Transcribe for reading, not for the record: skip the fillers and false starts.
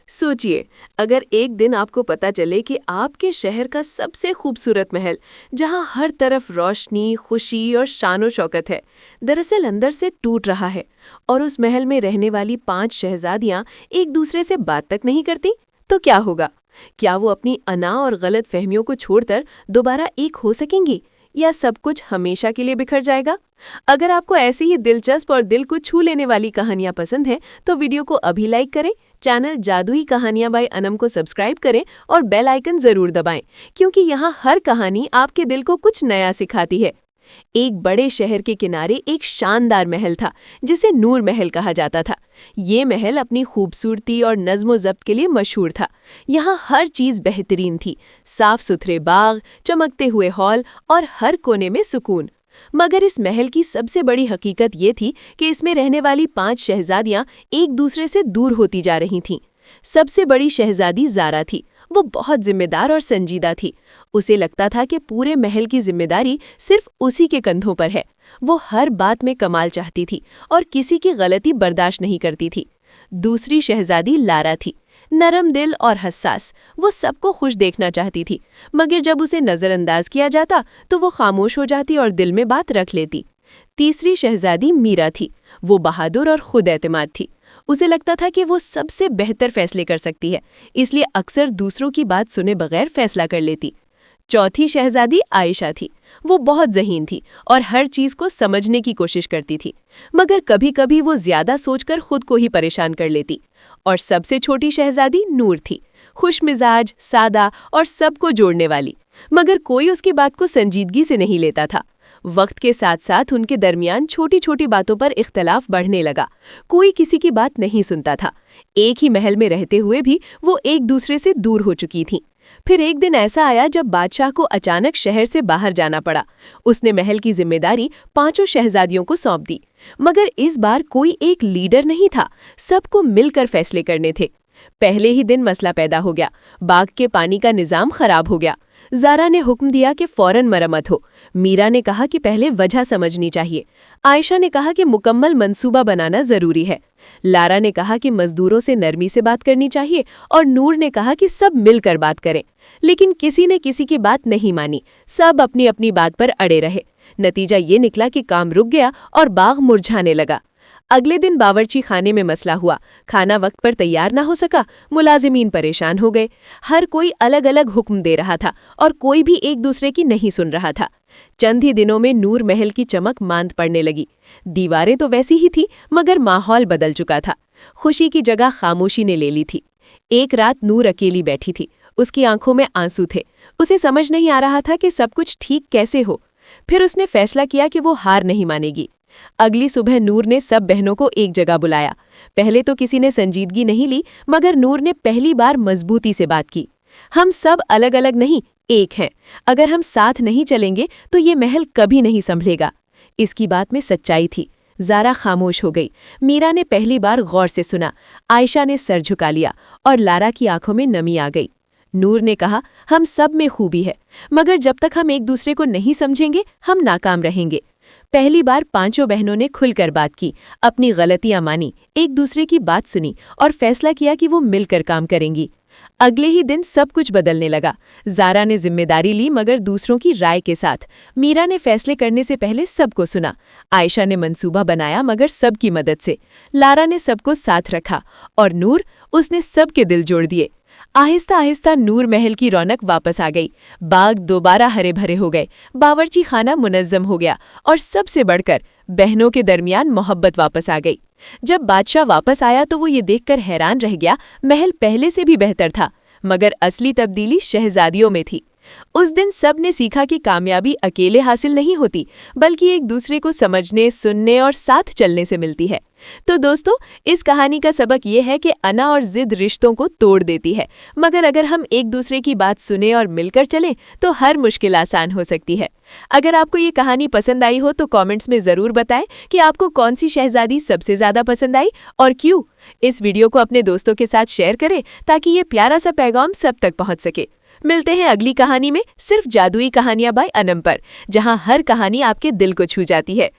सोचिए, अगर एक दिन आपको पता चले कि आपके शहर का सबसे खूबसूरत महल, जहां हर तरफ रोशनी, खुशी और शानो शौकत है, दरअसल अंदर से टूट रहा है और उस महल में रहने वाली 5 शहजादियां एक दूसरे से बात तक नहीं करती, तो क्या होगा? क्या वो अपनी अना और गलत फहमियों को छोड़कर दोबारा एक हो सकेंगी, या सब कुछ हमेशा के लिए बिखर जाएगा? अगर आपको ऐसी ही दिलचस्प और दिल को छू लेने वाली कहानियां पसंद हैं, तो वीडियो को अभी लाइक करें, चैनल जादुई कहानियां बाय अनम को सब्सक्राइब करें और बेल आइकन जरूर दबाएं, क्योंकि यहाँ हर कहानी आपके दिल को कुछ नया सिखाती है। एक बड़े शहर के किनारे एक शानदार महल था, जिसे नूर महल कहा जाता था। ये महल अपनी खूबसूरती और नज़्म ज़ब्त के लिए मशहूर था। यहाँ हर चीज़ बेहतरीन थी, साफ सुथरे बाग, चमकते हुए हॉल और हर कोने में सुकून। मगर इस महल की सबसे बड़ी हकीकत ये थी कि इसमें रहने वाली 5 शहजादियां एक दूसरे से दूर होती जा रही थीं। सबसे बड़ी शहजादी ज़ारा थी। वो बहुत जिम्मेदार और संजीदा थी। उसे लगता था कि पूरे महल की जिम्मेदारी सिर्फ उसी के कंधों पर है। वो हर बात में कमाल चाहती थी और किसी की गलती बर्दाश्त नहीं करती थी। दूसरी शहजादी लारा थी, नरम दिल और हसास। वो सबको खुश देखना चाहती थी, मगर जब उसे नज़रअंदाज किया जाता तो वो खामोश हो जाती और दिल में बात रख लेती। तीसरी शहजादी मीरा थी। वो बहादुर और खुद एतमाद थी। उसे लगता था कि वो सबसे बेहतर फैसले कर सकती है, इसलिए अक्सर दूसरों की बात सुने बगैर फैसला कर लेती। चौथी शहजादी आयशा थी। वो बहुत ज़हीन थी और हर चीज़ को समझने की कोशिश करती थी, मगर कभी-कभी वो ज़्यादा सोचकर खुद को ही परेशान कर लेती। और सबसे छोटी शहजादी नूर थी, खुशमिजाज, सादा और सबको जोड़ने वाली, मगर कोई उसकी बात को संजीदगी से नहीं लेता था। वक्त के साथ साथ उनके दरमियान छोटी छोटी बातों पर इख्तलाफ बढ़ने लगा। कोई किसी की बात नहीं सुनता था। एक ही महल में रहते हुए भी वो एक दूसरे से दूर हो चुकी थीं। फिर एक दिन ऐसा आया जब बादशाह को अचानक शहर से बाहर जाना पड़ा। उसने महल की जिम्मेदारी 5 शहजादियों को सौंप दी, मगर इस बार कोई एक लीडर नहीं था। सबको मिलकर फैसले करने थे। पहले ही दिन मसला पैदा हो गया। बाग के पानी का निजाम खराब हो गया। ज़ारा ने हुक्म दिया कि फौरन मरम्मत हो। मीरा ने कहा कि पहले वजह समझनी चाहिए। आयशा ने कहा कि मुकम्मल मंसूबा बनाना ज़रूरी है। लारा ने कहा कि मजदूरों से नरमी से बात करनी चाहिए और नूर ने कहा कि सब मिलकर बात करें। लेकिन किसी ने किसी की बात नहीं मानी। सब अपनी अपनी बात पर अड़े रहे। नतीजा ये निकला कि काम रुक गया और बाग मुरझाने लगा। अगले दिन बावर्ची खाने में मसला हुआ। खाना वक्त पर तैयार ना हो सका। मुलाजिमीन परेशान हो गए। हर कोई अलग अलग हुक्म दे रहा था और कोई भी एक दूसरे की नहीं सुन रहा था। चंद ही दिनों में नूर महल की चमक मांद पड़ने लगी। दीवारें तो वैसी ही थी, मगर माहौल बदल चुका था। खुशी की जगह खामोशी ने ले ली थी। एक रात नूर अकेली बैठी थी। उसकी आंखों में आंसू थे। उसे समझ नहीं आ रहा था कि सब कुछ ठीक कैसे हो। फिर उसने फैसला किया कि वो हार नहीं मानेगी। अगली सुबह नूर ने सब बहनों को एक जगह बुलाया। पहले तो किसी ने संजीदगी नहीं ली, मगर नूर ने पहली बार मजबूती से बात की। हम सब अलग अलग नहीं, एक हैं। अगर हम साथ नहीं चलेंगे तो ये महल कभी नहीं संभलेगा। इसकी बात में सच्चाई थी। ज़ारा खामोश हो गई। मीरा ने पहली बार गौर से सुना। आयशा ने सर झुका लिया और लारा की आंखों में नमी आ गई। नूर ने कहा, हम सब में खूबी है, मगर जब तक हम एक दूसरे को नहीं समझेंगे हम नाकाम रहेंगे। पहली बार 5 बहनों ने खुलकर बात की, अपनी गलतियां मानी, एक दूसरे की बात सुनी और फैसला किया कि वो मिलकर काम करेंगी। अगले ही दिन सब कुछ बदलने लगा। ज़ारा ने जिम्मेदारी ली, मगर दूसरों की राय के साथ। मीरा ने फैसले करने से पहले सबको सुना। आयशा ने मंसूबा बनाया, मगर सबकी मदद से। लारा ने सबको साथ रखा और नूर, उसने सबके दिल जोड़ दिए। आहिस्ता आहिस्ता नूर महल की रौनक वापस आ गई। बाग दोबारा हरे भरे हो गए। बावर्ची खाना मुनज़्ज़म हो गया और सबसे बढ़कर बहनों के दरमियान मोहब्बत वापस आ गई। जब बादशाह वापस आया तो वो ये देखकर हैरान रह गया, महल पहले से भी बेहतर था, मगर असली तब्दीली शहजादियों में थी। उस दिन सब ने सीखा कि कामयाबी अकेले हासिल नहीं होती, बल्कि एक दूसरे को समझने, सुनने और साथ चलने से मिलती है। तो दोस्तों, इस कहानी का सबक ये है कि अना और जिद रिश्तों को तोड़ देती है, मगर अगर हम एक दूसरे की बात सुने और मिलकर चलें तो हर मुश्किल आसान हो सकती है। अगर आपको ये कहानी पसंद आई हो तो कमेंट्स में ज़रूर बताएं कि आपको कौन सी शहजादी सबसे ज़्यादा पसंद आई और क्यों। इस वीडियो को अपने दोस्तों के साथ शेयर करें ताकि ये प्यारा सा पैगाम सब तक पहुँच सके। मिलते हैं अगली कहानी में, सिर्फ जादुई कहानियां बाय अनम पर, जहां हर कहानी आपके दिल को छू जाती है।